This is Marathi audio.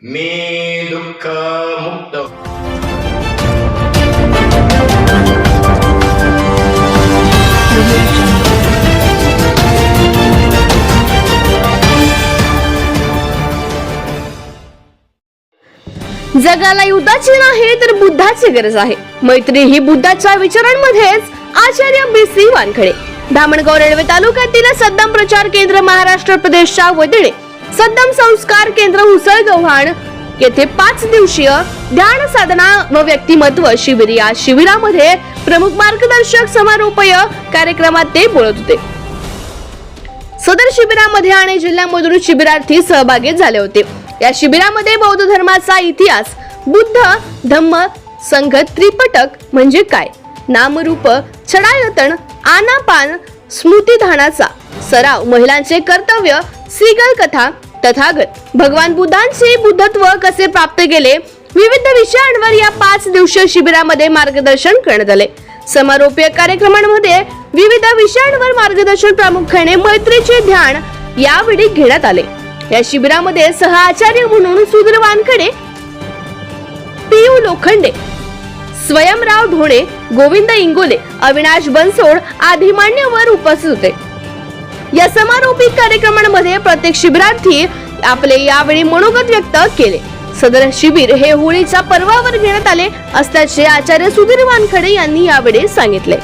मी दुःख मुक्त. जगाला युद्धाची नाही तर बुद्धाची गरज आहे. मैत्री ही बुद्धाच्या विचारांमध्येच. आचार्य BC वानखडे. धामणगाव रेल्वे तालुक्यातील सद्दाम प्रचार केंद्र महाराष्ट्र प्रदेशच्या वतीने सद्दाम संस्कार केंद्र उसळगव्हाण येथे 5 दिवसीय ध्यान साधना व व्यक्तिमत्व शिबिर या शिबिरामध्ये प्रमुख मार्गदर्शक समारोपीय कार्यक्रमात ते बोलत होते. सदर शिबिरामध्ये अनेक जिल्ह्यांमधून शिबिरार्थी सहभागी झाले होते. या शिबिरामध्ये बौद्ध धर्माचा इतिहास, बुद्ध धम्म संघ त्रिपिटक म्हणजे काय, नामरूप छडायतन, आनापान स्मृतिधानाचा सराव, महिलांचे कर्तव्य, सीगल कथा, तथागत भगवान बुद्धांचे बुद्धत्व कसे प्राप्त केले, विविध विषयांवर या 5 दिवसीय शिबिरामध्ये मार्गदर्शन करण्यात आले. समारोपीय कार्यक्रमांमध्ये विविध विषयांवर मार्गदर्शन प्रामुख्याने मैत्रीचे ध्यान यावेळी घेण्यात आले. या शिबिरामध्ये सहआचार्य म्हणून सुधीर वानखडे, PU लोखंडे, स्वयंराव ढोणे, गोविंद इंगोले, अविनाश बनसोड आदी मान्यवर उपस्थित होते. या समारोपी कार्यक्रमांमध्ये प्रत्येक शिबिरार्थी आपले यावेळी मनोगत व्यक्त केले. सदर शिबिर हे होळीच्या पर्वावर घेण्यात आले असल्याचे आचार्य सुधीर वानखडे यांनी यावेळी सांगितले.